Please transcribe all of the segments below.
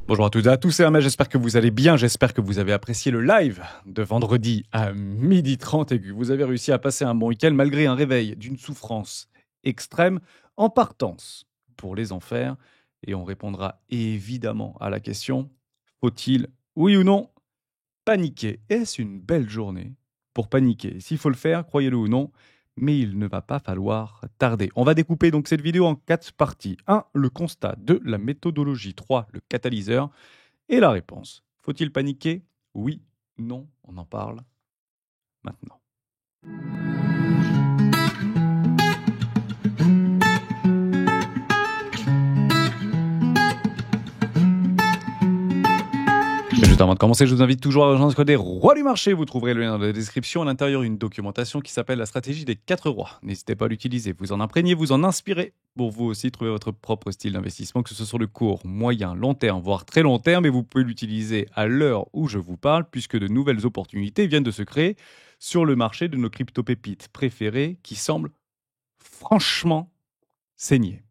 Bonjour à toutes et à tous, c'est Hermès, j'espère que vous allez bien, j'espère que vous avez apprécié le live de vendredi à 12h30 et que vous avez réussi à passer un bon week-end malgré un réveil d'une souffrance extrême en partance pour les enfers. Et on répondra évidemment à la question, faut-il, oui ou non, paniquer? Est-ce une belle journée pour paniquer? S'il faut le faire, croyez-le ou non, mais il ne va pas falloir tarder. On va découper donc cette vidéo en 4 parties. 1. Le constat. 2. La méthodologie. 3. Le catalyseur. Et la réponse. Faut-il paniquer? Oui, non, on en parle maintenant. Et juste avant de commencer, je vous invite toujours à rejoindre le code des rois du marché. Vous trouverez le lien dans la description. À l'intérieur, une documentation qui s'appelle la stratégie des 4 rois. N'hésitez pas à l'utiliser, vous en imprégnez, vous en inspirez pour vous aussi trouver votre propre style d'investissement, que ce soit sur le court, moyen, long terme, voire très long terme. Et vous pouvez l'utiliser à l'heure où je vous parle, puisque de nouvelles opportunités viennent de se créer sur le marché de nos crypto-pépites préférées qui semblent franchement saigner.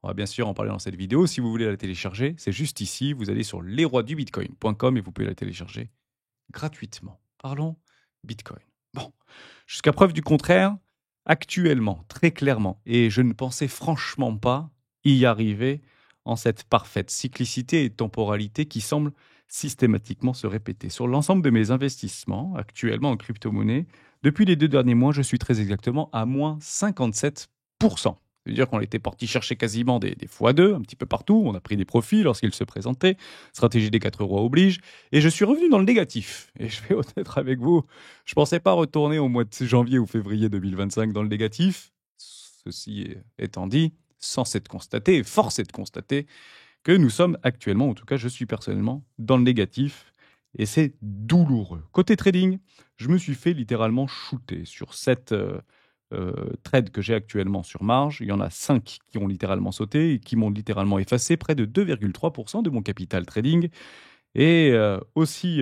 On va bien sûr en parler dans cette vidéo. Si vous voulez la télécharger, c'est juste ici. Vous allez sur lesroisdubitcoin.com et vous pouvez la télécharger gratuitement. Parlons Bitcoin. Bon, jusqu'à preuve du contraire, actuellement, très clairement, et je ne pensais franchement pas y arriver en cette parfaite cyclicité et temporalité qui semble systématiquement se répéter. Sur l'ensemble de mes investissements, actuellement en crypto-monnaie, depuis les 2 derniers mois, je suis très exactement à moins 57%. C'est-à-dire qu'on était parti chercher quasiment des x2 un petit peu partout. On a pris des profits lorsqu'ils se présentaient. Stratégie des 4 rois oblige. Et je suis revenu dans le négatif. Et je vais être avec vous. Je ne pensais pas retourner au mois de janvier ou février 2025 dans le négatif. Ceci étant dit, force est de constater que nous sommes actuellement, en tout cas je suis personnellement, dans le négatif. Et c'est douloureux. Côté trading, je me suis fait littéralement shooter sur cette trades que j'ai actuellement sur marge. Il y en a 5 qui ont littéralement sauté et qui m'ont littéralement effacé près de 2,3% de mon capital trading. Et aussi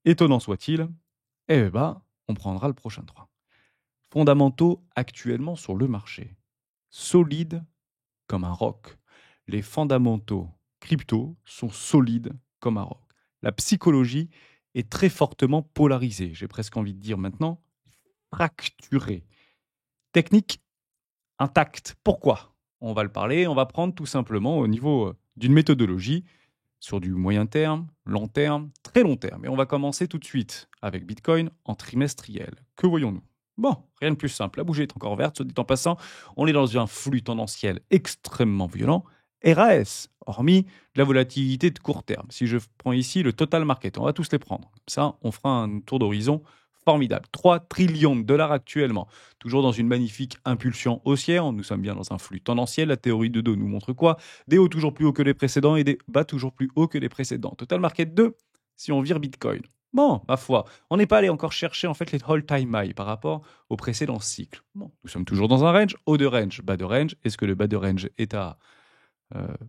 étonnant soit-il, eh ben, on prendra le prochain 3. Fondamentaux actuellement sur le marché. Solides comme un roc. Les fondamentaux crypto sont solides comme un roc. La psychologie est très fortement polarisée. J'ai presque envie de dire maintenant fracturée. Technique intact. Pourquoi? On va le parler, on va prendre tout simplement au niveau d'une méthodologie sur du moyen terme, long terme, très long terme. Et on va commencer tout de suite avec Bitcoin en trimestriel. Que voyons-nous? Bon, rien de plus simple. La bougie est encore verte, soit dit en passant. On est dans un flux tendanciel extrêmement violent. RAS, hormis de la volatilité de court terme. Si je prends ici le total market, on va tous les prendre. Ça, on fera un tour d'horizon formidable. 3 trillions de dollars actuellement. Toujours dans une magnifique impulsion haussière. Nous sommes bien dans un flux tendanciel. La théorie de dos nous montre quoi? Des hauts toujours plus hauts que les précédents et des bas toujours plus hauts que les précédents. Total market 2, si on vire Bitcoin. Bon, ma foi, on n'est pas allé encore chercher en fait les all-time high par rapport au précédent cycle. Bon, nous sommes toujours dans un range, haut de range, bas de range. Est-ce que le bas de range est à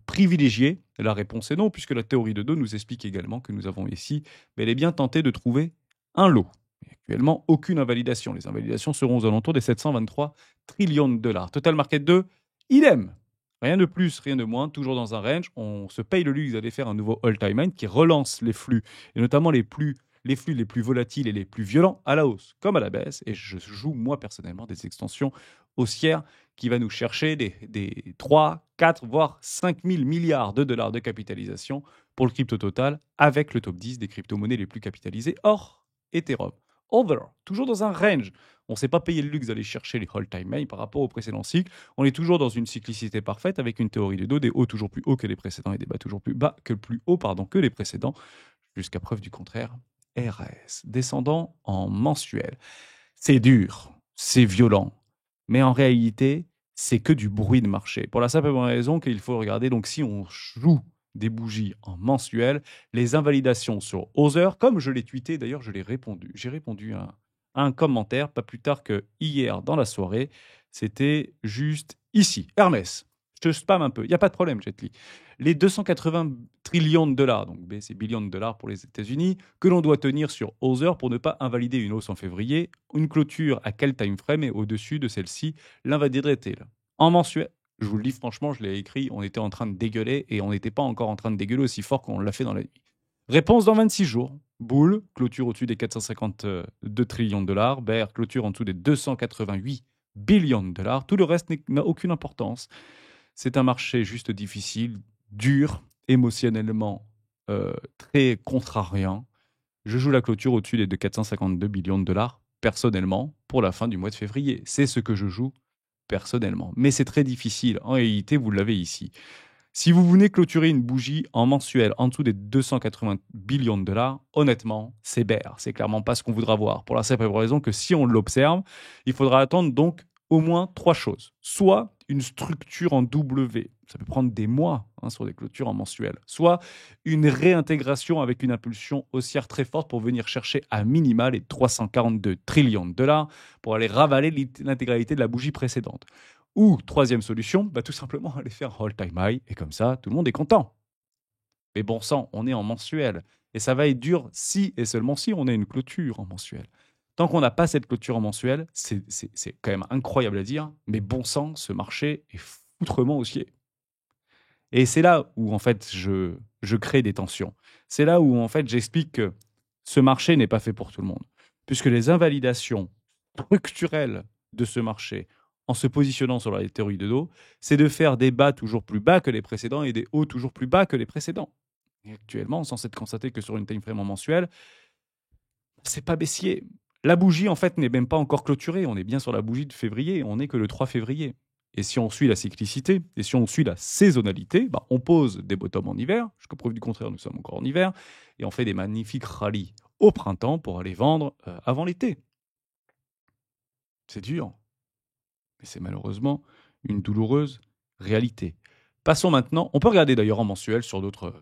privilégier? La réponse est non, puisque la théorie de dos nous explique également que nous avons ici bel et bien tenté de trouver un lot. Actuellement, aucune invalidation. Les invalidations seront aux alentours des 723 trillions de dollars. Total Market 2, idem. Rien de plus, rien de moins, toujours dans un range. On se paye le luxe d'aller faire un nouveau all-time high qui relance les flux, et notamment les flux les plus volatiles et les plus violents à la hausse comme à la baisse. Et je joue, moi, personnellement, des extensions haussières qui va nous chercher des 3, 4, voire 5 000 milliards de dollars de capitalisation pour le crypto total avec le top 10 des crypto-monnaies les plus capitalisées hors Ethereum. Over, toujours dans un range. On ne s'est pas payé le luxe d'aller chercher les all-time high par rapport au précédent cycle. On est toujours dans une cyclicité parfaite avec une théorie de dos, des hauts toujours plus hauts que les précédents et des bas toujours plus bas que les précédents, jusqu'à preuve du contraire. RAS, descendant en mensuel. C'est dur, c'est violent, mais en réalité, c'est que du bruit de marché. Pour la simple raison qu'il faut regarder, donc si on joue des bougies en mensuel, les invalidations sur Other, comme je l'ai tweeté, d'ailleurs je l'ai répondu. J'ai répondu à un commentaire pas plus tard que hier dans la soirée. C'était juste ici. Hermès, je te spam un peu, il n'y a pas de problème, Jetly. Les 280 trillions de dollars, donc B c'est billions de dollars pour les États-Unis, que l'on doit tenir sur Other pour ne pas invalider une hausse en février, une clôture à quel time frame et au-dessus de celle-ci l'invaliderait-elle? En mensuel, Je vous le dis franchement, je l'ai écrit, on était en train de dégueuler et on n'était pas encore en train de dégueuler aussi fort qu'on l'a fait dans la nuit. Réponse dans 26 jours. Boule, clôture au-dessus des 452 trillions de dollars. Bear, clôture en dessous des 288 billions de dollars. Tout le reste n'a aucune importance. C'est un marché juste difficile, dur, émotionnellement très contrariant. Je joue la clôture au-dessus des 452 billions de dollars, personnellement, pour la fin du mois de février. C'est ce que je joue personnellement. Mais c'est très difficile. En réalité, vous l'avez ici. Si vous venez clôturer une bougie en mensuel en dessous des 280 billions de dollars, honnêtement, c'est bear. C'est clairement pas ce qu'on voudra voir. Pour la simple raison que si on l'observe, il faudra attendre donc au moins trois choses. Soit une structure en W, ça peut prendre des mois sur des clôtures en mensuel. Soit une réintégration avec une impulsion haussière très forte pour venir chercher à minima les 342 trillions de dollars pour aller ravaler l'intégralité de la bougie précédente. Ou, troisième solution, tout simplement aller faire all-time high, et comme ça, tout le monde est content. Mais bon sang, on est en mensuel. Et ça va être dur si et seulement si on a une clôture en mensuel. Tant qu'on n'a pas cette clôture en mensuel, c'est quand même incroyable à dire, mais bon sang, ce marché est foutrement haussier. Et c'est là où, en fait, je crée des tensions. C'est là où, en fait, j'explique que ce marché n'est pas fait pour tout le monde. Puisque les invalidations structurelles de ce marché, en se positionnant sur la théorie de dos, c'est de faire des bas toujours plus bas que les précédents et des hauts toujours plus bas que les précédents. Et actuellement, sans être constaté que sur une time frame en mensuel, c'est pas baissier. La bougie, en fait, n'est même pas encore clôturée. On est bien sur la bougie de février. On n'est que le 3 février. Et si on suit la cyclicité, et si on suit la saisonnalité, on pose des bottoms en hiver. Jusqu'à preuve du contraire, nous sommes encore en hiver. Et on fait des magnifiques rallyes au printemps pour aller vendre avant l'été. C'est dur. Mais c'est malheureusement une douloureuse réalité. Passons maintenant. On peut regarder d'ailleurs en mensuel sur d'autres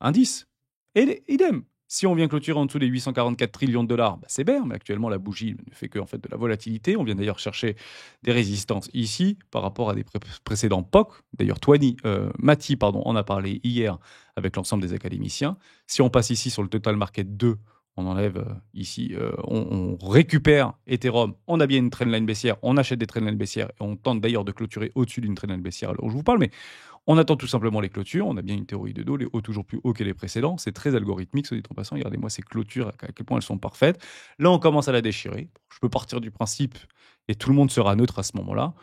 indices. Et idem. Si on vient clôturer en dessous des 844 trillions de dollars, c'est bear, mais actuellement la bougie ne fait que en fait, de la volatilité. On vient d'ailleurs chercher des résistances ici par rapport à des précédents POC. D'ailleurs, Mati en a parlé hier avec l'ensemble des académiciens. Si on passe ici sur le Total Market 2, on enlève ici, on récupère Ethereum, on a bien une trendline baissière, on achète des trendlines baissières et on tente d'ailleurs de clôturer au-dessus d'une trendline baissière alors je vous parle, mais on attend tout simplement les clôtures, on a bien une théorie de dos, les hauts toujours plus hauts que les précédents, c'est très algorithmique, soit dit en passant, regardez-moi ces clôtures, à quel point elles sont parfaites. Là, on commence à la déchirer, je peux partir du principe, et tout le monde sera neutre à ce moment-là,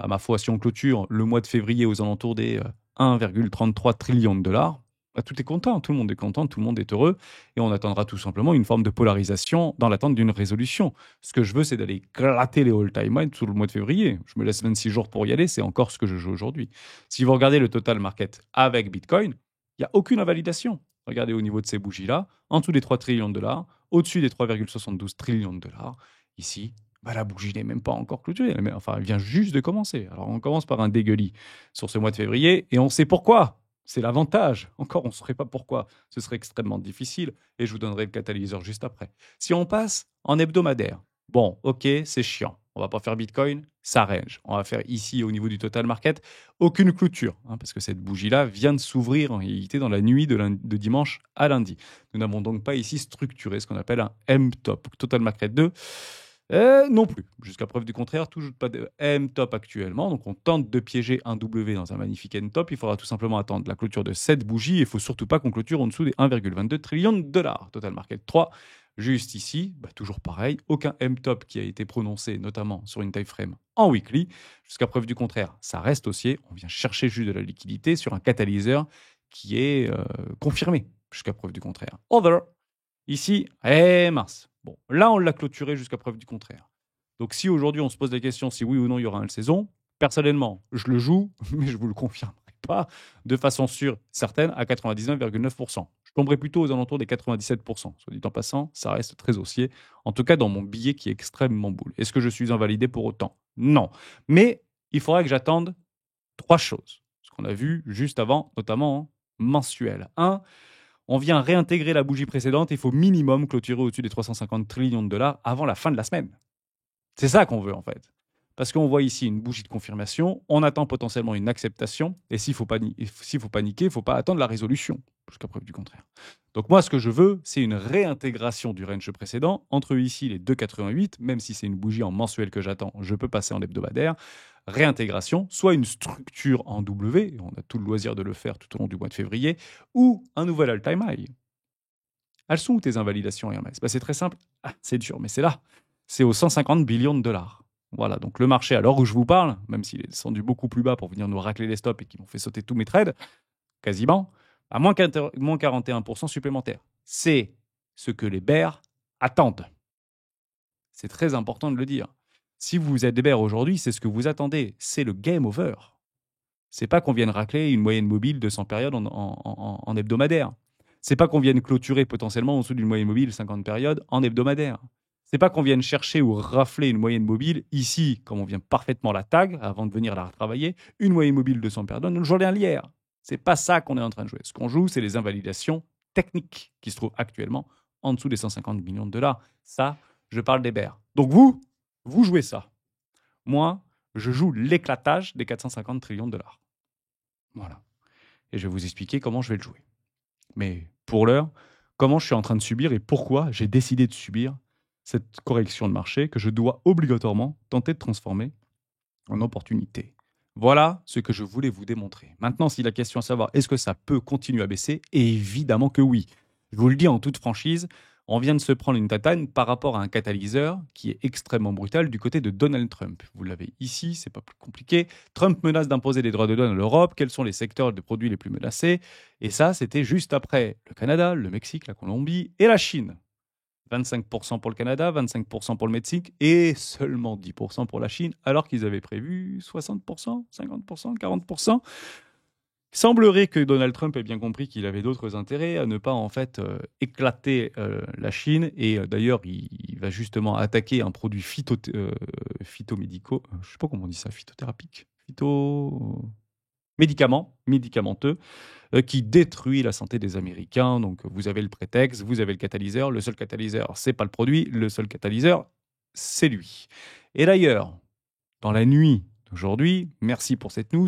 ma foi, si on clôture le mois de février aux alentours des 1,33 trillions de dollars, tout est content, tout le monde est content, tout le monde est heureux, et on attendra tout simplement une forme de polarisation dans l'attente d'une résolution. Ce que je veux, c'est d'aller gratter les all-time highs tout le mois de février. Je me laisse 26 jours pour y aller, c'est encore ce que je joue aujourd'hui. Si vous regardez le total market avec Bitcoin, il n'y a aucune invalidation. Regardez au niveau de ces bougies-là, en dessous des 3 trillions de dollars, au-dessus des 3,72 trillions de dollars. Ici, la bougie n'est même pas encore clôturée, elle vient juste de commencer. Alors on commence par un dégueulis sur ce mois de février, et on sait pourquoi. C'est l'avantage. Encore, on ne saurait pas pourquoi. Ce serait extrêmement difficile et je vous donnerai le catalyseur juste après. Si on passe en hebdomadaire, bon, ok, c'est chiant. On va pas faire Bitcoin, ça range. On va faire ici, au niveau du total market, aucune clôture, parce que cette bougie-là vient de s'ouvrir en réalité dans la nuit de dimanche à lundi. Nous n'avons donc pas ici structuré ce qu'on appelle un M-top. Total market 2, non plus. Jusqu'à preuve du contraire, toujours pas de M-top actuellement. Donc on tente de piéger un W dans un magnifique M-top. Il faudra tout simplement attendre la clôture de cette bougie. Il ne faut surtout pas qu'on clôture en dessous des 1,22 trillions de dollars. Total Market 3, juste ici, toujours pareil. Aucun M-top qui a été prononcé, notamment sur une time frame en weekly. Jusqu'à preuve du contraire, ça reste haussier. On vient chercher juste de la liquidité sur un catalyseur qui est confirmé. Jusqu'à preuve du contraire. Other. Ici, mince. Bon, là, on l'a clôturé jusqu'à preuve du contraire. Donc, si aujourd'hui, on se pose la question si oui ou non il y aura une saison, personnellement, je le joue, mais je ne vous le confirmerai pas de façon sûre, certaine, à 99,9%. Je tomberai plutôt aux alentours des 97%. Soit dit en passant, ça reste très haussier. En tout cas, dans mon billet qui est extrêmement boule. Est-ce que je suis invalidé pour autant? Non. Mais il faudra que j'attende trois choses. Ce qu'on a vu juste avant, notamment mensuel. On vient réintégrer la bougie précédente, il faut minimum clôturer au-dessus des 350 trillions de dollars avant la fin de la semaine. C'est ça qu'on veut en fait. Parce qu'on voit ici une bougie de confirmation, on attend potentiellement une acceptation, et s'il faut paniquer, il ne faut pas attendre la résolution, jusqu'à preuve du contraire. Donc moi, ce que je veux, c'est une réintégration du range précédent, entre ici les 2,88, même si c'est une bougie en mensuel que j'attends, je peux passer en hebdomadaire, réintégration, soit une structure en W, et on a tout le loisir de le faire tout au long du mois de février, ou un nouvel all-time high. Elles sont où tes invalidations, Hermès? C'est très simple. Ah, c'est dur, mais c'est là. C'est aux 150 billions de dollars. Voilà, donc le marché, à l'heure où je vous parle, même s'il est descendu beaucoup plus bas pour venir nous racler les stops et qui m'ont fait sauter tous mes trades, quasiment, à moins 41% supplémentaire. C'est ce que les bears attendent. C'est très important de le dire. Si vous êtes des bears aujourd'hui, c'est ce que vous attendez. C'est le game over. C'est pas qu'on vienne racler une moyenne mobile de 100 périodes en hebdomadaire. C'est pas qu'on vienne clôturer potentiellement en dessous d'une moyenne mobile 50 périodes en hebdomadaire. C'est pas qu'on vienne chercher ou rafler une moyenne mobile ici, comme on vient parfaitement la tag avant de venir la retravailler, une moyenne mobile de 100 périodes une journée lière. C'est pas ça qu'on est en train de jouer. Ce qu'on joue, c'est les invalidations techniques qui se trouvent actuellement en dessous des 150 millions de dollars. Ça, je parle des bears. Donc vous jouez ça. Moi, je joue l'éclatage des 450 trillions de dollars. Voilà. Et je vais vous expliquer comment je vais le jouer. Mais pour l'heure, comment je suis en train de subir et pourquoi j'ai décidé de subir cette correction de marché que je dois obligatoirement tenter de transformer en opportunité. Voilà ce que je voulais vous démontrer. Maintenant, si la question est de savoir est-ce que ça peut continuer à baisser, évidemment que oui. Je vous le dis en toute franchise, on vient de se prendre une tatane par rapport à un catalyseur qui est extrêmement brutal du côté de Donald Trump. Vous l'avez ici, c'est pas plus compliqué. Trump menace d'imposer des droits de douane à l'Europe. Quels sont les secteurs de produits les plus menacés? Et ça, c'était juste après le Canada, le Mexique, la Colombie et la Chine. 25% pour le Canada, 25% pour le Mexique et seulement 10% pour la Chine, alors qu'ils avaient prévu 60%, 50%, 40%. Il semblerait que Donald Trump ait bien compris qu'il avait d'autres intérêts à ne pas en fait éclater la Chine et d'ailleurs il va justement attaquer un produit phytomédicaux, je ne sais pas comment on dit ça, phytothérapique, médicamenteux, qui détruit la santé des Américains. Donc vous avez le prétexte, vous avez le catalyseur. Le seul catalyseur, c'est pas le produit. Le seul catalyseur, c'est lui. Et d'ailleurs, dans la nuit d'aujourd'hui, merci pour cette news,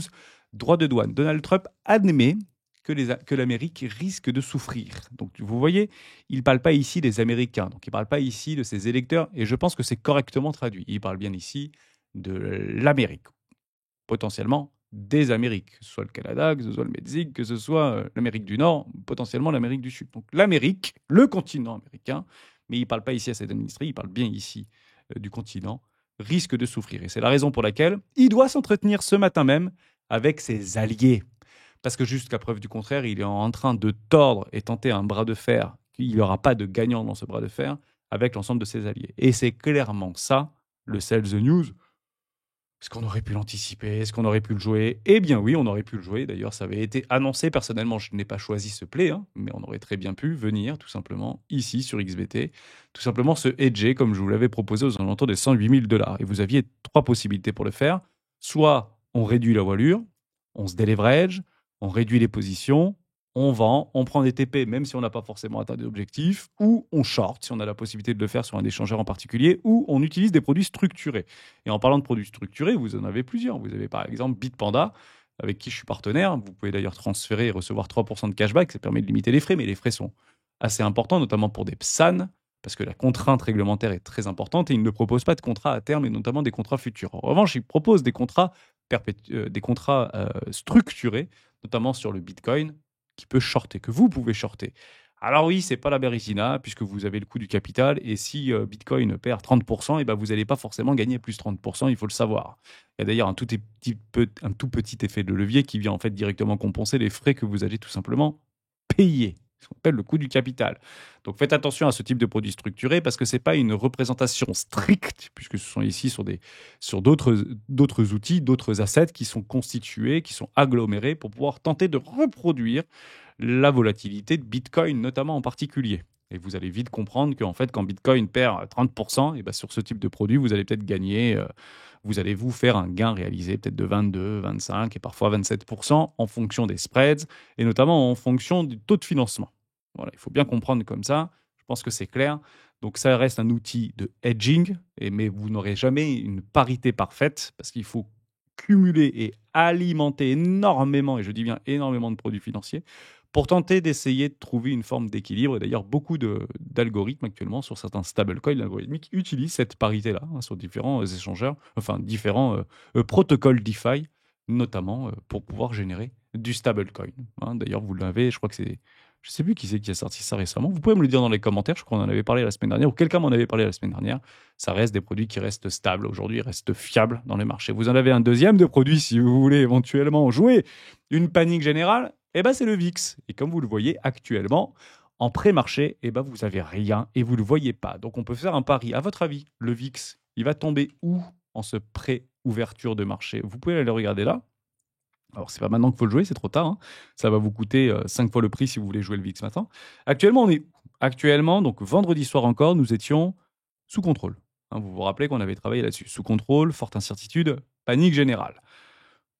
droit de douane, Donald Trump admet que l'Amérique risque de souffrir. Donc vous voyez, il ne parle pas ici des Américains, donc il ne parle pas ici de ses électeurs, et je pense que c'est correctement traduit. Il parle bien ici de l'Amérique, potentiellement des Amériques, que ce soit le Canada, que ce soit le Mexique, que ce soit l'Amérique du Nord, potentiellement l'Amérique du Sud. Donc l'Amérique, le continent américain, mais il ne parle pas ici à cette administrée, il parle bien ici du continent, risque de souffrir. Et c'est la raison pour laquelle il doit s'entretenir ce matin même avec ses alliés. Parce que jusqu'à preuve du contraire, il est en train de tordre et tenter un bras de fer. Il n'y aura pas de gagnant dans ce bras de fer avec l'ensemble de ses alliés. Et c'est clairement ça, le Sell the News. Est-ce qu'on aurait pu l'anticiper? Est-ce qu'on aurait pu le jouer? Eh bien oui, on aurait pu le jouer. D'ailleurs, ça avait été annoncé. Personnellement, je n'ai pas choisi ce play, mais on aurait très bien pu venir tout simplement ici sur XBT, tout simplement se hedger comme je vous l'avais proposé aux alentours des 108 000 dollars. Et vous aviez trois possibilités pour le faire. Soit on réduit la voilure, on se déleverage, on réduit les positions, on vend, on prend des TP même si on n'a pas forcément atteint des objectifs, ou on short si on a la possibilité de le faire sur un échangeur en particulier, ou on utilise des produits structurés. Et en parlant de produits structurés, vous en avez plusieurs. Vous avez par exemple Bitpanda, avec qui je suis partenaire. Vous pouvez d'ailleurs transférer et recevoir 3% de cashback. Ça permet de limiter les frais, mais les frais sont assez importants, notamment pour des PSAN, parce que la contrainte réglementaire est très importante et ils ne proposent pas de contrats à terme et notamment des contrats futurs. En revanche, ils proposent des contrats, structurés, notamment sur le Bitcoin, qui peut shorter, que vous pouvez shorter. Alors oui, c'est pas la Bérésina, puisque vous avez le coût du capital, et si Bitcoin perd 30%, et ben vous n'allez pas forcément gagner plus 30%, il faut le savoir. Il y a d'ailleurs un tout petit effet de levier qui vient en fait directement compenser les frais que vous allez tout simplement payer, ce qu'on appelle le coût du capital. Donc faites attention à ce type de produit structuré, parce que ce n'est pas une représentation stricte, puisque ce sont ici sur d'autres outils, d'autres assets qui sont constitués, qui sont agglomérés pour pouvoir tenter de reproduire la volatilité de Bitcoin, notamment en particulier. Et vous allez vite comprendre qu'en fait, quand Bitcoin perd 30%, et ben sur ce type de produit, vous allez peut-être gagner, vous allez vous faire un gain réalisé peut-être de 22, 25 et parfois 27% en fonction des spreads et notamment en fonction du taux de financement. Voilà, il faut bien comprendre comme ça. Je pense que c'est clair. Donc ça reste un outil de hedging, mais vous n'aurez jamais une parité parfaite parce qu'il faut cumuler et alimenter énormément, et je dis bien énormément de produits financiers pour tenter d'essayer de trouver une forme d'équilibre. Et d'ailleurs, beaucoup d'algorithmes actuellement sur certains stablecoins algorithmiques utilisent cette parité-là sur différents échangeurs, enfin différents protocoles DeFi, notamment pour pouvoir générer du stablecoin. D'ailleurs, vous l'avez, je crois que c'est... Je sais plus qui c'est qui a sorti ça récemment. Vous pouvez me le dire dans les commentaires. Je crois qu'on en avait parlé la semaine dernière, ou quelqu'un m'en avait parlé la semaine dernière. Ça reste des produits qui restent stables aujourd'hui, restent fiables dans les marchés. Vous en avez un deuxième de produit si vous voulez éventuellement jouer une panique générale. Eh ben, c'est le VIX. Et comme vous le voyez actuellement, en pré-marché, eh ben, vous n'avez rien et vous ne le voyez pas. Donc, on peut faire un pari. À votre avis, le VIX, il va tomber où en ce pré-ouverture de marché? Vous pouvez aller le regarder là. Alors, c'est pas maintenant qu'il faut le jouer, c'est trop tard, hein. Ça va vous coûter 5 fois le prix si vous voulez jouer le VIX maintenant. Actuellement, on est actuellement, donc vendredi soir encore, nous étions sous contrôle. Vous vous rappelez qu'on avait travaillé là-dessus. Sous contrôle, forte incertitude, panique générale.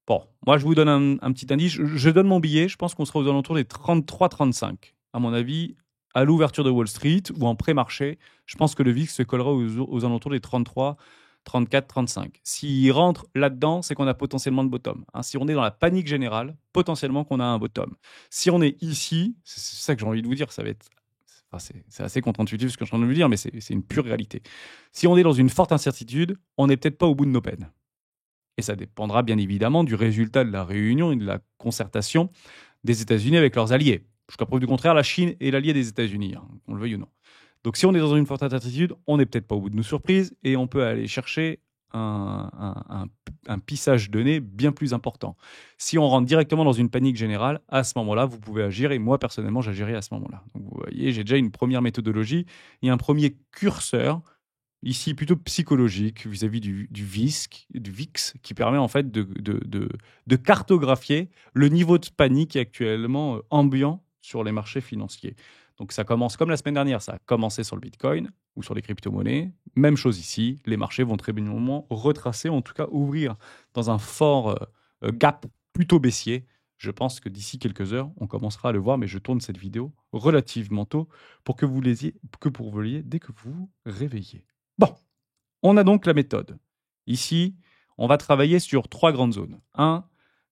Bon, moi, je vous donne un petit indice. Je donne mon billet. Je pense qu'on sera aux alentours des 33-35. À mon avis, à l'ouverture de Wall Street ou en pré-marché, je pense que le VIX se collera aux alentours des 33, 34, 35. S'il rentre là-dedans, c'est qu'on a potentiellement de bottom. Si on est dans la panique générale, potentiellement qu'on a un bottom. Si on est ici, c'est ça que j'ai envie de vous dire, ça va être... c'est assez contre-intuitif ce que je suis en train de vous dire, mais c'est une pure réalité. Si on est dans une forte incertitude, on n'est peut-être pas au bout de nos peines. Et ça dépendra bien évidemment du résultat de la réunion et de la concertation des États-Unis avec leurs alliés. Jusqu'à preuve du contraire, la Chine est l'allié des États-Unis, qu'on le veuille ou non. Donc si on est dans une forte incertitude, on n'est peut-être pas au bout de nos surprises et on peut aller chercher un pissage de nez bien plus important. Si on rentre directement dans une panique générale, à ce moment-là, vous pouvez agir et moi, personnellement, j'agirai à ce moment-là. Donc vous voyez, j'ai déjà une première méthodologie et un premier curseur ici plutôt psychologique vis-à-vis du VIX, qui permet en fait de cartographier le niveau de panique qui est actuellement ambiant sur les marchés financiers. Donc ça commence comme la semaine dernière, ça a commencé sur le Bitcoin ou sur les crypto-monnaies. Même chose ici, les marchés vont très bien retracer, en tout cas ouvrir dans un fort gap plutôt baissier. Je pense que d'ici quelques heures, on commencera à le voir, mais je tourne cette vidéo relativement tôt pour que vous voyez dès que vous vous réveillez. Bon, on a donc la méthode. Ici, on va travailler sur 3 grandes zones. 1,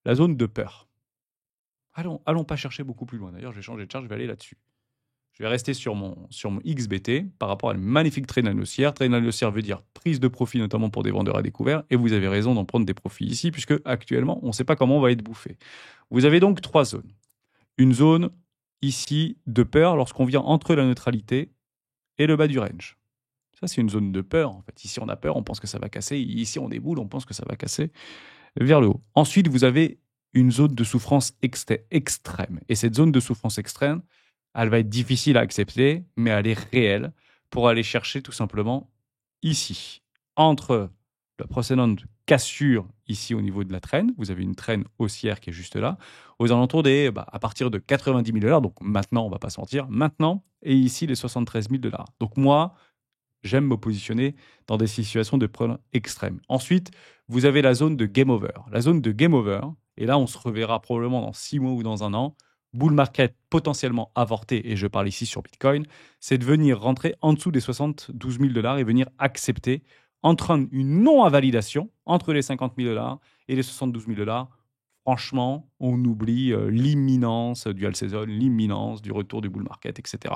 la zone de peur. Allons pas chercher beaucoup plus loin. D'ailleurs, je vais changer de charte, je vais aller là-dessus. Je vais rester sur mon XBT par rapport à une magnifique traîne haussière. Traîne haussière veut dire prise de profit, notamment pour des vendeurs à découvert. Et vous avez raison d'en prendre des profits ici, puisque actuellement, on ne sait pas comment on va être bouffé. Vous avez donc 3 zones. Une zone ici de peur lorsqu'on vient entre la neutralité et le bas du range. Ça, c'est une zone de peur. En fait, ici, on a peur, on pense que ça va casser. Ici, on déboule, on pense que ça va casser vers le haut. Ensuite, vous avez une zone de souffrance extrême. Et cette zone de souffrance extrême, elle va être difficile à accepter, mais elle est réelle pour aller chercher tout simplement ici. Entre la précédente cassure ici au niveau de la traîne, vous avez une traîne haussière qui est juste là, aux alentours des, à partir de 90 000 $, donc maintenant, on ne va pas se mentir, maintenant, et ici les 73 000 $. Donc moi, j'aime me positionner dans des situations de problème extrêmes. Ensuite, vous avez la zone de game over. La zone de game over, et là, on se reverra probablement dans 6 mois ou dans un an, bull market potentiellement avorté, et je parle ici sur Bitcoin, c'est de venir rentrer en dessous des 72 000 $ et venir accepter entre une non-invalidation entre les 50 000 $ et les 72 000 $. Franchement, on oublie l'imminence du all season, l'imminence du retour du bull market, etc.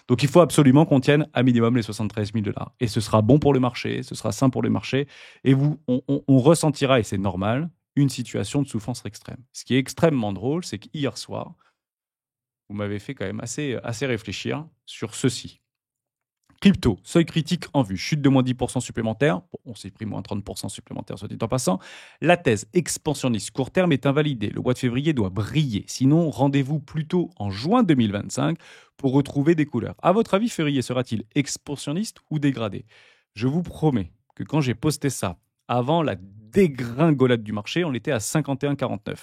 Donc, il faut absolument qu'on tienne à minimum les 73 000 $. Et ce sera bon pour le marché, ce sera sain pour le marché. Et on ressentira, et c'est normal, une situation de souffrance extrême. Ce qui est extrêmement drôle, c'est qu'hier soir, vous m'avez fait quand même assez réfléchir sur ceci. Crypto, seuil critique en vue, chute de moins 10% supplémentaire. Bon, on s'est pris moins 30% supplémentaire, soit dit en passant. La thèse expansionniste court terme est invalidée. Le mois de février doit briller. Sinon, rendez-vous plutôt en juin 2025 pour retrouver des couleurs. À votre avis, février sera-t-il expansionniste ou dégradé? Je vous promets que quand j'ai posté ça, avant la dégringolade du marché, on était à 51,49.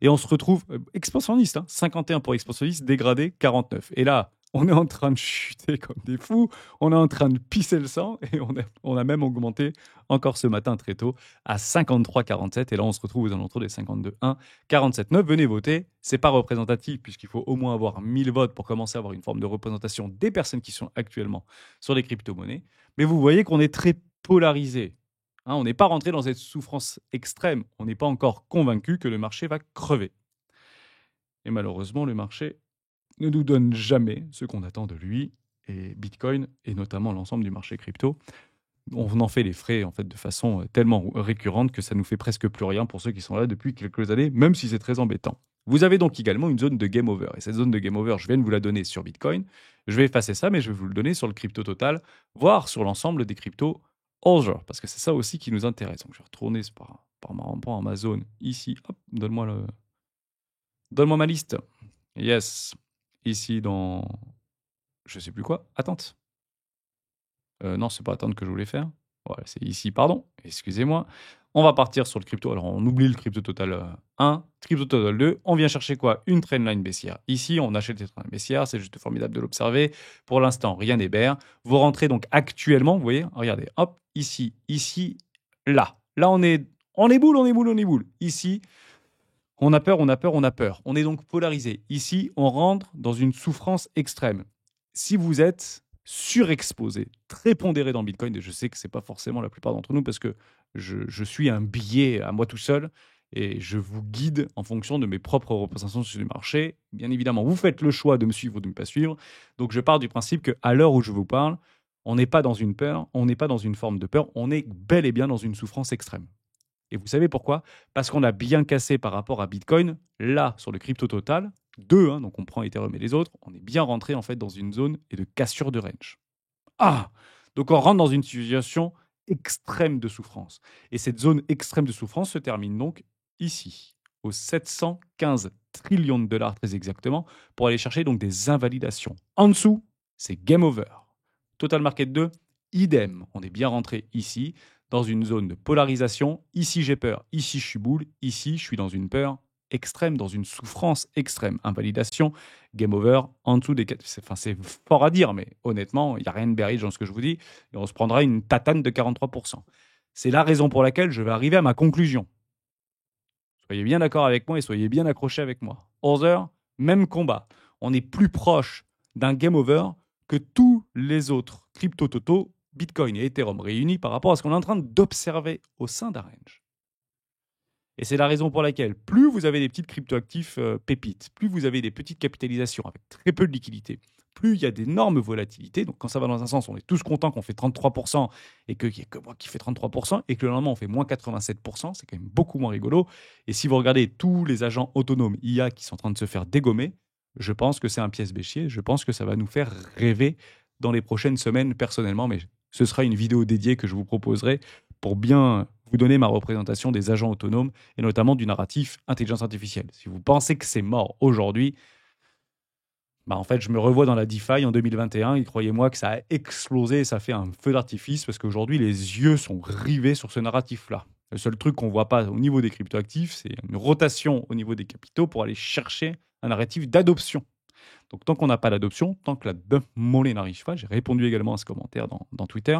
Et on se retrouve expansionniste, 51 pour expansionniste, dégradé 49. Et là, on est en train de chuter comme des fous, on est en train de pisser le sang et on a même augmenté encore ce matin très tôt à 53,47 et là on se retrouve aux alentours des 52,1, 47,9. Venez voter, c'est pas représentatif puisqu'il faut au moins avoir 1000 votes pour commencer à avoir une forme de représentation des personnes qui sont actuellement sur les crypto-monnaies. Mais vous voyez qu'on est très polarisé. On n'est pas rentré dans cette souffrance extrême, on n'est pas encore convaincu que le marché va crever. Et malheureusement, le marché ne nous donne jamais ce qu'on attend de lui. Et Bitcoin, et notamment l'ensemble du marché crypto, on en fait les frais en fait, de façon tellement récurrente que ça nous fait presque plus rien pour ceux qui sont là depuis quelques années, même si c'est très embêtant. Vous avez donc également une zone de game over. Et cette zone de game over, je viens de vous la donner sur Bitcoin. Je vais effacer ça, mais je vais vous le donner sur le crypto total, voire sur l'ensemble des cryptos Other, parce que c'est ça aussi qui nous intéresse. Donc je vais retourner par ma zone ici. Hop, donne-moi ma liste. Yes. Ici dans je sais plus quoi. Attente. Non, c'est pas attendre que je voulais faire. Voilà, c'est ici, pardon. Excusez-moi. On va partir sur le crypto. Alors, on oublie le crypto total 1, crypto total 2. On vient chercher quoi? Une trendline baissière. Ici, on achète des trendlines baissières. C'est juste formidable de l'observer. Pour l'instant, rien n'est bear. Vous rentrez donc actuellement, vous voyez, regardez, hop, ici, là. Là, on est boule. Ici, on a peur. On est donc polarisé. Ici, on rentre dans une souffrance extrême. Si vous êtes surexposé, très pondéré dans le Bitcoin, et je sais que ce n'est pas forcément la plupart d'entre nous parce que je suis un billet à moi tout seul et je vous guide en fonction de mes propres représentations sur le marché. Bien évidemment, vous faites le choix de me suivre ou de ne pas suivre. Donc, je pars du principe qu'à l'heure où je vous parle, on n'est pas dans une peur, on n'est pas dans une forme de peur, on est bel et bien dans une souffrance extrême. Et vous savez pourquoi? Parce qu'on a bien cassé par rapport à Bitcoin, là, sur le crypto total, donc on prend Ethereum et les autres, on est bien rentré en fait dans une zone et de cassure de range. Ah! Donc on rentre dans une situation extrême de souffrance. Et cette zone extrême de souffrance se termine donc ici, aux 715 trillions de dollars très exactement, pour aller chercher donc des invalidations. En dessous, c'est game over. Total Market 2, idem. On est bien rentré ici, dans une zone de polarisation. Ici, j'ai peur. Ici, je suis boule. Ici, je suis dans une peur extrême, dans une souffrance extrême. Invalidation, game over, en dessous des... c'est fort à dire, mais honnêtement, il n'y a rien de bearish dans ce que je vous dis. Et on se prendra une tatane de 43%. C'est la raison pour laquelle je vais arriver à ma conclusion. Soyez bien d'accord avec moi et soyez bien accrochés avec moi. Other, même combat. On est plus proche d'un game over que tous les autres crypto-totaux, Bitcoin et Ethereum réunis par rapport à ce qu'on est en train d'observer au sein d'un range. Et c'est la raison pour laquelle plus vous avez des petites cryptoactifs pépites, plus vous avez des petites capitalisations avec très peu de liquidité, plus il y a d'énormes volatilités. Donc quand ça va dans un sens, on est tous contents qu'on fait 33% et qu'il n'y a que moi qui fais 33% et que le lendemain on fait moins 87%, c'est quand même beaucoup moins rigolo. Et si vous regardez tous les agents autonomes IA qui sont en train de se faire dégommer, je pense que c'est un pièce bêchier. Je pense que ça va nous faire rêver dans les prochaines semaines personnellement, mais ce sera une vidéo dédiée que je vous proposerai pour bien vous donner ma représentation des agents autonomes et notamment du narratif intelligence artificielle. Si vous pensez que c'est mort aujourd'hui, en fait, je me revois dans la DeFi en 2021 et croyez-moi que ça a explosé et ça fait un feu d'artifice parce qu'aujourd'hui, les yeux sont rivés sur ce narratif-là. Le seul truc qu'on ne voit pas au niveau des cryptoactifs, c'est une rotation au niveau des capitaux pour aller chercher un narratif d'adoption. Donc, tant qu'on n'a pas d'adoption, tant que la dump monnaie n'arrive pas, j'ai répondu également à ce commentaire dans Twitter,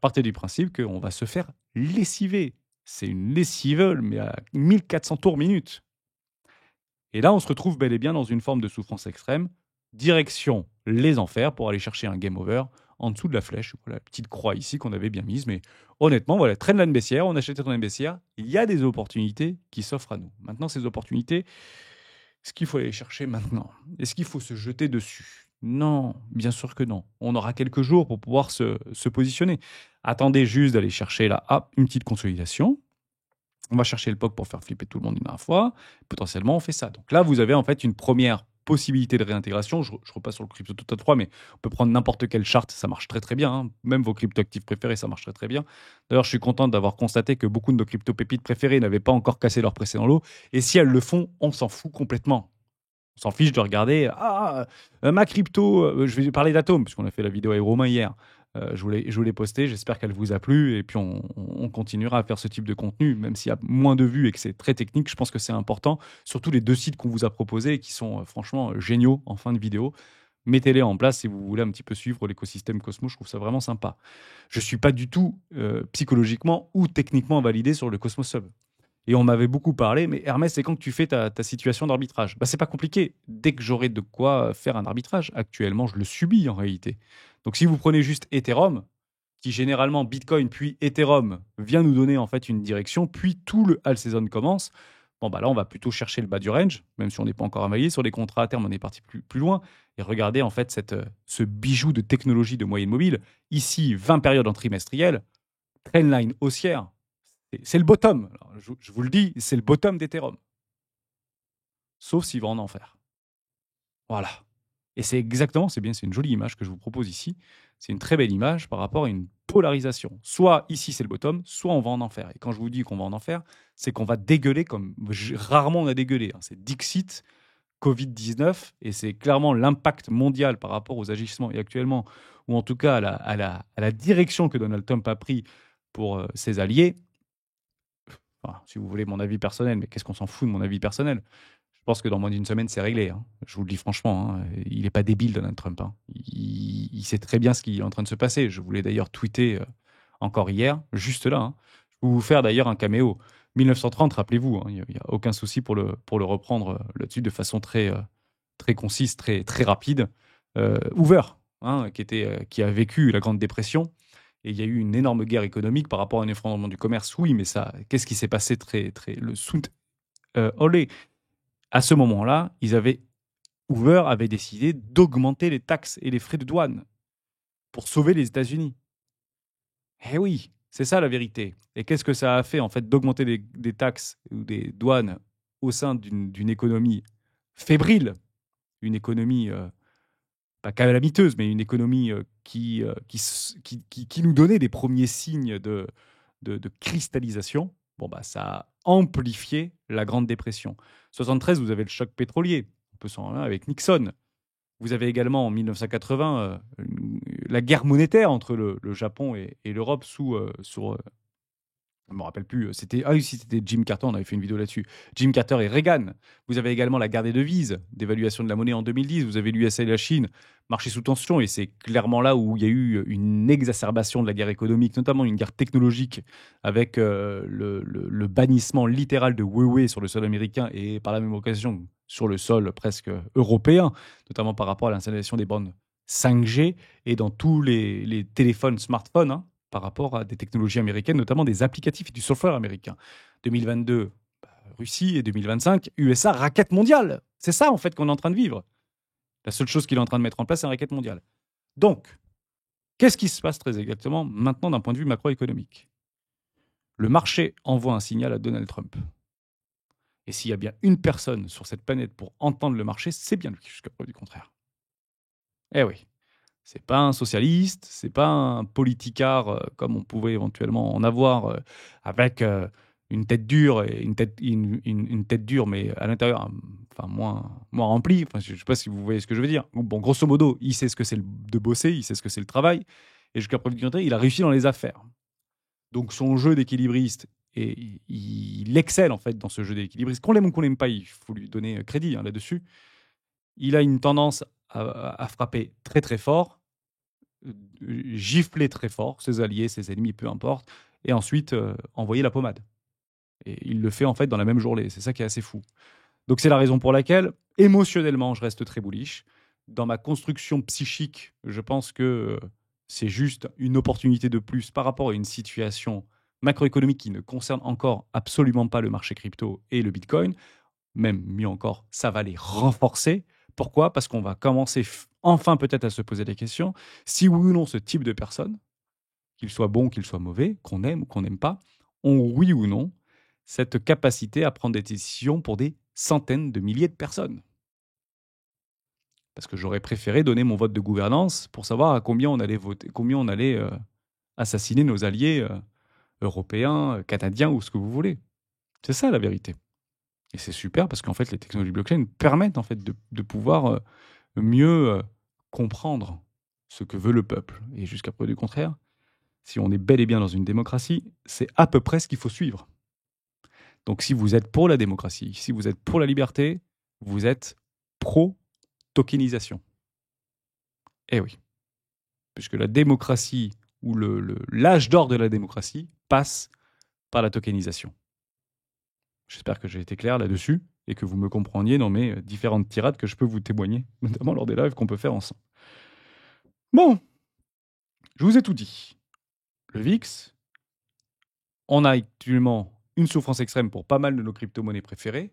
partez du principe qu'on va se faire lessiver. C'est une lessive, mais à 1400 tours minute. Et là, on se retrouve bel et bien dans une forme de souffrance extrême, direction les enfers pour aller chercher un game over en dessous de la flèche. Voilà, la petite croix ici qu'on avait bien mise. Mais honnêtement, voilà, trendline baissière, on achète une trendline baissière. Il y a des opportunités qui s'offrent à nous. Maintenant, ces opportunités, est-ce qu'il faut aller chercher maintenant? Est-ce qu'il faut se jeter dessus? Non, bien sûr que non. On aura quelques jours pour pouvoir se positionner. Attendez juste d'aller chercher là, une petite consolidation. On va chercher le POC pour faire flipper tout le monde une dernière fois. Potentiellement, on fait ça. Donc là, vous avez en fait une première possibilité de réintégration. Je repasse sur le crypto total 3, mais on peut prendre n'importe quelle charte, ça marche très très bien. Hein. Même vos crypto-actifs préférés, ça marche très très bien. D'ailleurs, je suis content d'avoir constaté que beaucoup de nos crypto-pépites préférées n'avaient pas encore cassé leur précédent lot. Et si elles le font, on s'en fout complètement. On s'en fiche de regarder ma crypto. Je vais parler d'Atom, puisqu'on a fait la vidéo avec Romain hier. Je voulais poster, j'espère qu'elle vous a plu. Et puis, on continuera à faire ce type de contenu, même s'il y a moins de vues et que c'est très technique. Je pense que c'est important. Surtout les 2 sites qu'on vous a proposés et qui sont franchement géniaux en fin de vidéo. Mettez-les en place si vous voulez un petit peu suivre l'écosystème Cosmos. Je trouve ça vraiment sympa. Je ne suis pas du tout psychologiquement ou techniquement validé sur le Cosmos Sub. Et on m'avait beaucoup parlé, mais Hermès, c'est quand que tu fais ta situation d'arbitrage? C'est pas compliqué. Dès que j'aurai de quoi faire un arbitrage, actuellement, je le subis en réalité. Donc si vous prenez juste Ethereum, qui généralement Bitcoin puis Ethereum vient nous donner en fait une direction, puis tout le all season commence, Bon, bah là, on va plutôt chercher le bas du range, même si on n'est pas encore avalé. Sur les contrats à terme, on est parti plus loin. Et regardez, en fait, ce bijou de technologie de moyenne mobile. Ici, 20 périodes en trimestriel, trendline haussière. C'est le bottom. Alors, je vous le dis, c'est le bottom d'Ethereum. Sauf s'il va en enfer. Voilà. Et c'est exactement, c'est une jolie image que je vous propose ici. C'est une très belle image par rapport à une polarisation. Soit ici c'est le bottom, soit on va en enfer. Et quand je vous dis qu'on va en enfer, c'est qu'on va dégueuler comme rarement on a dégueulé. C'est Dixit, Covid-19, et c'est clairement l'impact mondial par rapport aux agissements et actuellement, ou en tout cas à la direction que Donald Trump a pris pour ses alliés. Enfin, si vous voulez mon avis personnel, mais qu'est-ce qu'on s'en fout de mon avis personnel? Je pense que dans moins d'une semaine, c'est réglé. Je vous le dis franchement, il n'est pas débile, Donald Trump. Il sait très bien ce qui est en train de se passer. Je voulais d'ailleurs tweeter encore hier, juste là. Je vais vous faire d'ailleurs un caméo. 1930, rappelez-vous, il n'y a aucun souci pour le reprendre là-dessus de façon très concise, très rapide. Hoover, qui a vécu la Grande Dépression. Et il y a eu une énorme guerre économique par rapport à un effondrement du commerce. Oui, mais ça, qu'est-ce qui s'est passé le Sound Olé. À ce moment-là, Hoover avait décidé d'augmenter les taxes et les frais de douane pour sauver les États-Unis. Eh oui, c'est ça la vérité. Et qu'est-ce que ça a fait en fait d'augmenter des taxes ou des douanes au sein d'une économie fébrile, une économie pas calamiteuse, mais une économie qui nous donnait des premiers signes de cristallisation. Bon, bah, ça a amplifié la Grande Dépression. 73, vous avez le choc pétrolier. On peut s'en rendre avec Nixon. Vous avez également en 1980 la guerre monétaire entre le Japon et l'Europe sur je ne me rappelle plus, c'était Jim Carter, on avait fait une vidéo là-dessus. Jim Carter et Reagan. Vous avez également la guerre des devises, d'évaluation de la monnaie en 2010. Vous avez l'USA et la Chine, marché sous tension. Et c'est clairement là où il y a eu une exacerbation de la guerre économique, notamment une guerre technologique, avec le bannissement littéral de Huawei sur le sol américain et par la même occasion sur le sol presque européen, notamment par rapport à l'installation des bandes 5G et dans tous les téléphones, smartphones, par rapport à des technologies américaines, notamment des applicatifs et du software américain. 2022, Russie, et 2025, USA, raquette mondiale. C'est ça, en fait, qu'on est en train de vivre. La seule chose qu'il est en train de mettre en place, c'est une raquette mondiale. Donc, qu'est-ce qui se passe très exactement maintenant d'un point de vue macroéconomique? Le marché envoie un signal à Donald Trump. Et s'il y a bien une personne sur cette planète pour entendre le marché, c'est bien lui, jusqu'à preuve du contraire. Eh oui. C'est pas un socialiste, c'est pas un politicard comme on pouvait éventuellement en avoir avec une tête dure et une tête dure, mais à l'intérieur, enfin moins remplie. Enfin, je sais pas si vous voyez ce que je veux dire. Bon, grosso modo, il sait ce que c'est de bosser, il sait ce que c'est le travail, et jusqu'à preuve du contraire, il a réussi dans les affaires. Donc son jeu d'équilibriste, et il excelle en fait dans ce jeu d'équilibriste. Qu'on l'aime ou qu'on l'aime pas, il faut lui donner crédit là-dessus. Il a une tendance à frapper très très fort, gifler très fort ses alliés, ses ennemis, peu importe, et ensuite envoyer la pommade. Et il le fait en fait dans la même journée. C'est ça qui est assez fou. Donc c'est la raison pour laquelle, émotionnellement, je reste très bullish. Dans ma construction psychique, je pense que c'est juste une opportunité de plus par rapport à une situation macroéconomique qui ne concerne encore absolument pas le marché crypto et le Bitcoin. Même mieux encore, ça va les renforcer. Pourquoi? Parce qu'on va commencer enfin peut-être à se poser des questions. Si oui ou non ce type de personne, qu'il soit bon, qu'il soit mauvais, qu'on aime ou qu'on n'aime pas, ont oui ou non cette capacité à prendre des décisions pour des centaines de milliers de personnes. Parce que j'aurais préféré donner mon vote de gouvernance pour savoir à combien on allait voter, combien on allait assassiner nos alliés européens, canadiens ou ce que vous voulez. C'est ça la vérité. Et c'est super parce qu'en fait, les technologies blockchain permettent en fait de pouvoir mieux comprendre ce que veut le peuple. Et jusqu'à preuve du contraire, si on est bel et bien dans une démocratie, c'est à peu près ce qu'il faut suivre. Donc si vous êtes pour la démocratie, si vous êtes pour la liberté, vous êtes pro-tokenisation. Eh oui. Puisque la démocratie, ou l'âge d'or de la démocratie, passe par la tokenisation. J'espère que j'ai été clair là-dessus et que vous me compreniez dans mes différentes tirades que je peux vous témoigner, notamment lors des lives qu'on peut faire ensemble. Bon, je vous ai tout dit. Le VIX, on a actuellement une souffrance extrême pour pas mal de nos crypto-monnaies préférées.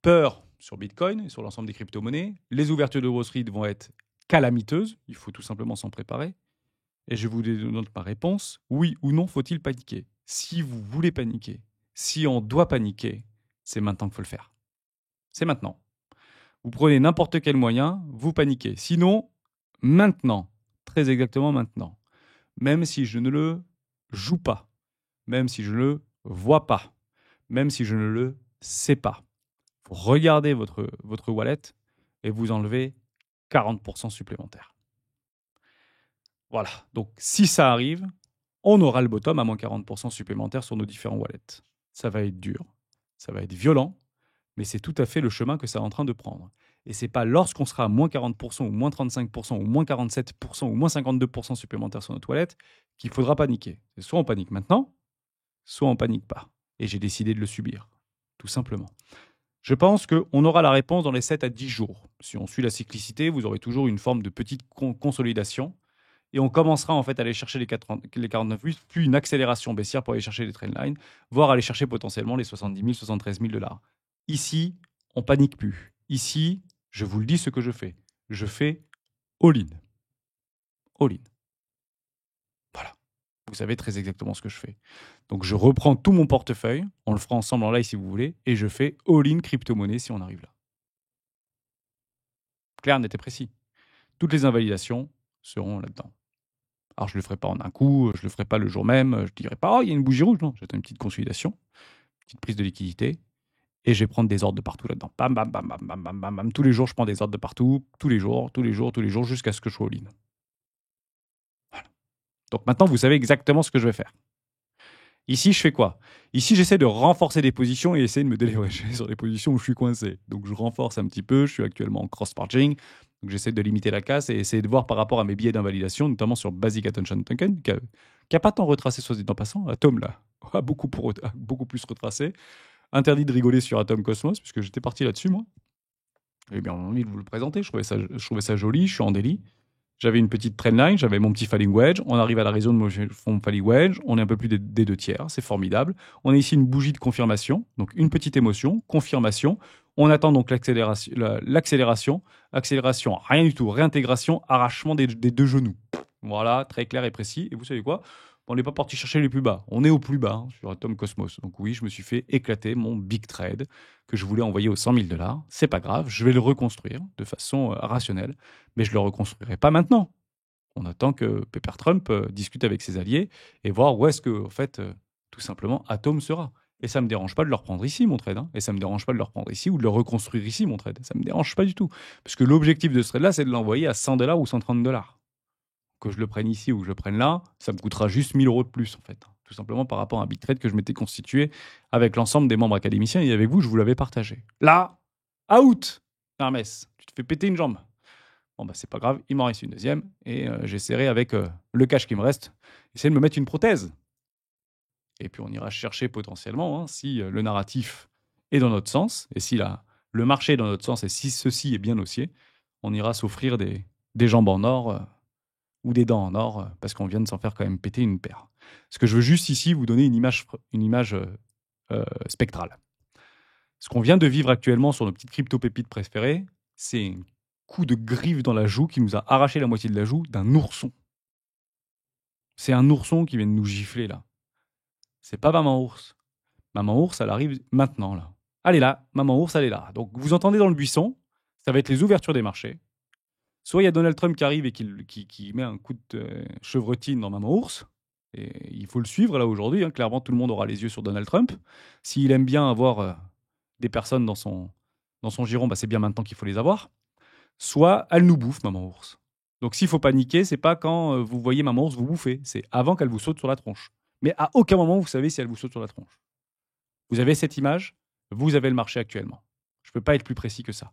Peur sur Bitcoin et sur l'ensemble des crypto-monnaies. Les ouvertures de Wall Street vont être calamiteuses. Il faut tout simplement s'en préparer. Et je vous donne ma réponse. Oui ou non, faut-il paniquer? Si vous voulez paniquer, si on doit paniquer, c'est maintenant qu'il faut le faire. C'est maintenant. Vous prenez n'importe quel moyen, vous paniquez. Sinon, maintenant, très exactement maintenant, même si je ne le joue pas, même si je ne le vois pas, même si je ne le sais pas, vous regardez votre wallet et vous enlevez 40% supplémentaires. Voilà. Donc, si ça arrive, on aura le bottom à moins 40% supplémentaires sur nos différents wallets. Ça va être dur, ça va être violent, mais c'est tout à fait le chemin que ça est en train de prendre. Et c'est pas lorsqu'on sera à moins 40% ou moins 35% ou moins 47% ou moins 52% supplémentaires sur notre wallet qu'il faudra paniquer. C'est soit on panique maintenant, soit on panique pas. Et j'ai décidé de le subir, tout simplement. Je pense qu'on aura la réponse dans les 7 à 10 jours. Si on suit la cyclicité, vous aurez toujours une forme de petite consolidation. Et on commencera en fait à aller chercher les 49 puis une accélération baissière pour aller chercher les trendlines, voire aller chercher potentiellement les 70 000, 73 000 $. Ici, on panique plus. Ici, je vous le dis ce que je fais. Je fais all-in. All-in. Voilà. Vous savez très exactement ce que je fais. Donc je reprends tout mon portefeuille, on le fera ensemble en live si vous voulez, et je fais all-in crypto-monnaie si on arrive là. Clair, net et précis. Toutes les invalidations seront là-dedans. Alors, je ne le ferai pas en un coup, je ne le ferai pas le jour même, je ne dirai pas, oh, il y a une bougie rouge. Non, j'attends une petite consolidation, une petite prise de liquidité, et je vais prendre des ordres de partout là-dedans. Bam, bam, bam, bam, bam, bam, bam, bam. Tous les jours, je prends des ordres de partout, tous les jours, jusqu'à ce que je sois all-in. Voilà. Donc maintenant, vous savez exactement ce que je vais faire. Ici, je fais quoi? Ici, j'essaie de renforcer des positions et essayer de me délivrer sur des positions où je suis coincé. Donc, je renforce un petit peu. Je suis actuellement en cross-margin. Donc, j'essaie de limiter la casse et essayer de voir par rapport à mes billets d'invalidation, notamment sur Basic Attention Token, qui a pas tant retracé, soit dit en passant. Atom, là, a beaucoup plus retracé. Interdit de rigoler sur Atom Cosmos, puisque j'étais parti là-dessus, moi. J'ai bien envie de vous le présenter. Je trouvais ça joli. Je suis en délit. J'avais une petite trendline, j'avais mon petit falling wedge. On arrive à la raison de mon falling wedge. On est un peu plus des 2 tiers. C'est formidable. On a ici une bougie de confirmation. Donc, une petite émotion, confirmation. On attend donc l'accélération. Accélération, rien du tout. Réintégration, arrachement des 2 genoux. Voilà, très clair et précis. Et vous savez quoi? On n'est pas parti chercher les plus bas. On est au plus bas sur Atom Cosmos. Donc oui, je me suis fait éclater mon big trade que je voulais envoyer aux 100 000 $. C'est pas grave, je vais le reconstruire de façon rationnelle. Mais je ne le reconstruirai pas maintenant. On attend que Pepper Trump discute avec ses alliés et voir où est-ce que, en fait, tout simplement, Atom sera. Et ça ne me dérange pas de le reprendre ici, mon trade. Et ça ne me dérange pas de le reprendre ici ou de le reconstruire ici, mon trade. Ça ne me dérange pas du tout. Parce que l'objectif de ce trade-là, c'est de l'envoyer à 100 $ ou 130 $. Que je le prenne ici ou que je le prenne là, ça me coûtera juste 1 000 € de plus, en fait. Tout simplement par rapport à un big trade que je m'étais constitué avec l'ensemble des membres académiciens et avec vous, je vous l'avais partagé. Là, out, Hermès, tu te fais péter une jambe. Bon, bah, c'est pas grave, il m'en reste une deuxième et j'essaierai avec le cash qui me reste, essayer de me mettre une prothèse. Et puis on ira chercher potentiellement, si le narratif est dans notre sens et si le marché est dans notre sens et si ceci est bien haussier, on ira s'offrir des jambes en or ou des dents en or, parce qu'on vient de s'en faire quand même péter une paire. Ce que je veux juste ici, vous donner une image spectrale. Ce qu'on vient de vivre actuellement sur nos petites crypto-pépites préférées, c'est un coup de griffe dans la joue qui nous a arraché la moitié de la joue d'un ourson. C'est un ourson qui vient de nous gifler, là. C'est pas maman ours. Maman ours, elle arrive maintenant, là. Elle est là, maman ours, elle est là. Donc, vous entendez dans le buisson, ça va être les ouvertures des marchés. Soit il y a Donald Trump qui arrive et qui met un coup de chevrotine dans Maman Ours. Et il faut le suivre là aujourd'hui. Clairement, tout le monde aura les yeux sur Donald Trump. S'il aime bien avoir des personnes dans son giron, bah, c'est bien maintenant qu'il faut les avoir. Soit elle nous bouffe, Maman Ours. Donc s'il faut paniquer, c'est pas quand vous voyez Maman Ours vous bouffer. C'est avant qu'elle vous saute sur la tronche. Mais à aucun moment, vous savez si elle vous saute sur la tronche. Vous avez cette image, vous avez le marché actuellement. Je ne peux pas être plus précis que ça.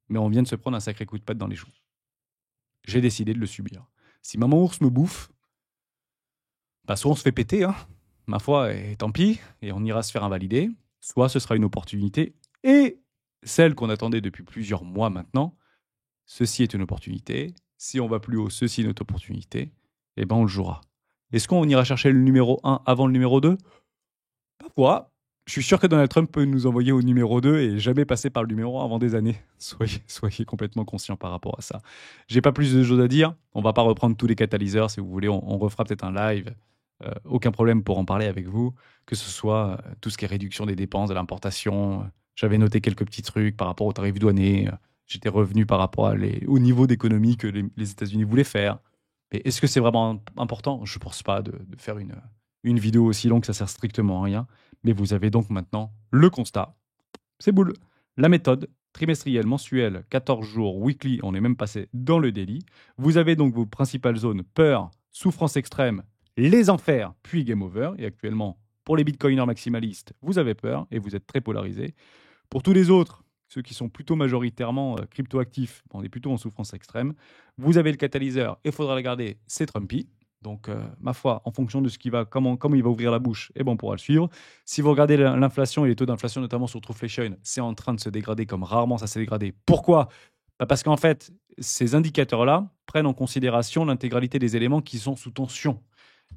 Mais on vient de se prendre un sacré coup de patte dans les joues. J'ai décidé de le subir. Si Maman Ours me bouffe, bah soit on se fait péter, ma foi, et tant pis, et on ira se faire invalider, soit ce sera une opportunité, et celle qu'on attendait depuis plusieurs mois maintenant, ceci est une opportunité, si on va plus haut, ceci est une autre opportunité, et ben on le jouera. Est-ce qu'on ira chercher le numéro 1 avant le numéro 2? Parfois. Je suis sûr que Donald Trump peut nous envoyer au numéro 2 et jamais passer par le numéro 1 avant des années. Soyez complètement conscients par rapport à ça. J'ai pas plus de choses à dire. On va pas reprendre tous les catalyseurs. Si vous voulez, on refera peut-être un live. Aucun problème pour en parler avec vous. Que ce soit tout ce qui est réduction des dépenses de l'importation. J'avais noté quelques petits trucs par rapport aux tarifs douaniers. J'étais revenu par rapport au niveau d'économie que les États-Unis voulaient faire. Mais est-ce que c'est vraiment important? Je pense pas de faire une vidéo aussi longue, ça sert strictement à rien. Mais vous avez donc maintenant le constat. C'est boule. La méthode, trimestrielle, mensuelle, 14 jours, weekly, on est même passé dans le daily. Vous avez donc vos principales zones, peur, souffrance extrême, les enfers, puis game over. Et actuellement, pour les bitcoiners maximalistes, vous avez peur et vous êtes très polarisés. Pour tous les autres, ceux qui sont plutôt majoritairement crypto-actifs, on est plutôt en souffrance extrême. Vous avez le catalyseur et il faudra le garder, c'est Trumpy. Donc, ma foi, en fonction de ce qui va, comment il va ouvrir la bouche, on pourra le suivre. Si vous regardez l'inflation et les taux d'inflation, notamment sur Trueflation, c'est en train de se dégrader comme rarement ça s'est dégradé. Pourquoi? Parce qu'en fait, ces indicateurs-là prennent en considération l'intégralité des éléments qui sont sous tension.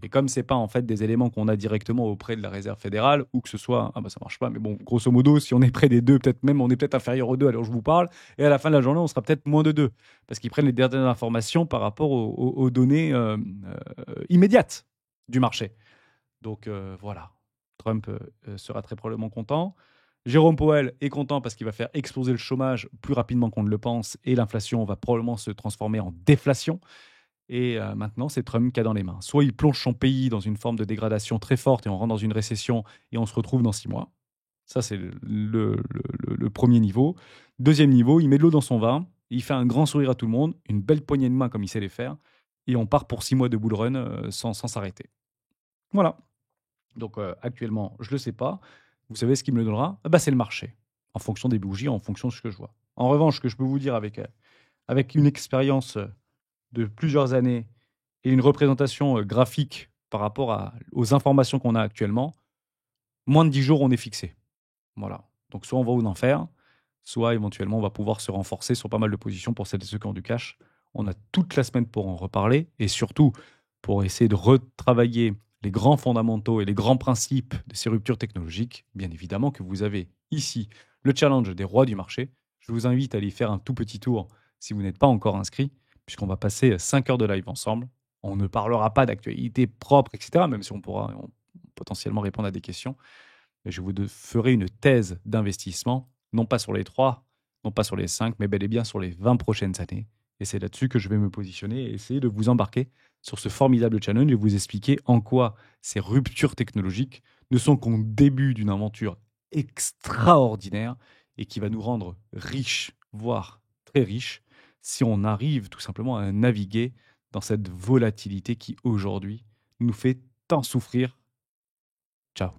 Et comme c'est pas en fait des éléments qu'on a directement auprès de la Réserve fédérale, ou que ce soit, ça marche pas, mais bon, grosso modo, si on est près des 2, peut-être même on est peut-être inférieur aux 2, alors je vous parle, et à la fin de la journée, on sera peut-être moins de 2, parce qu'ils prennent les dernières informations par rapport aux données immédiates du marché. Donc voilà, Trump sera très probablement content. Jérôme Powell est content parce qu'il va faire exploser le chômage plus rapidement qu'on ne le pense, et l'inflation va probablement se transformer en déflation. Et maintenant, c'est Trump qui a dans les mains. Soit il plonge son pays dans une forme de dégradation très forte et on rentre dans une récession et on se retrouve dans 6 mois. Ça, c'est le premier niveau. Deuxième niveau, il met de l'eau dans son vin, il fait un grand sourire à tout le monde, une belle poignée de main comme il sait les faire, et on part pour 6 mois de bull run sans s'arrêter. Voilà. Donc actuellement, je ne le sais pas. Vous savez ce qui me le donnera? C'est le marché, en fonction des bougies, en fonction de ce que je vois. En revanche, ce que je peux vous dire avec une expérience de plusieurs années et une représentation graphique par rapport aux informations qu'on a actuellement, moins de 10 jours, on est fixé. Voilà. Donc soit on va au enfer, soit éventuellement on va pouvoir se renforcer sur pas mal de positions pour celles et ceux qui ont du cash. On a toute la semaine pour en reparler et surtout pour essayer de retravailler les grands fondamentaux et les grands principes de ces ruptures technologiques. Bien évidemment que vous avez ici le challenge des rois du marché. Je vous invite à aller faire un tout petit tour si vous n'êtes pas encore inscrit, puisqu'on va passer 5 heures de live ensemble. On ne parlera pas d'actualité propre, etc., même si on pourra potentiellement répondre à des questions. Mais je vous ferai une thèse d'investissement, non pas sur les 3, non pas sur les 5, mais bel et bien sur les 20 prochaines années. Et c'est là-dessus que je vais me positionner et essayer de vous embarquer sur ce formidable challenge et vous expliquer en quoi ces ruptures technologiques ne sont qu'au début d'une aventure extraordinaire et qui va nous rendre riches, voire très riches, si on arrive tout simplement à naviguer dans cette volatilité qui aujourd'hui nous fait tant souffrir. Ciao.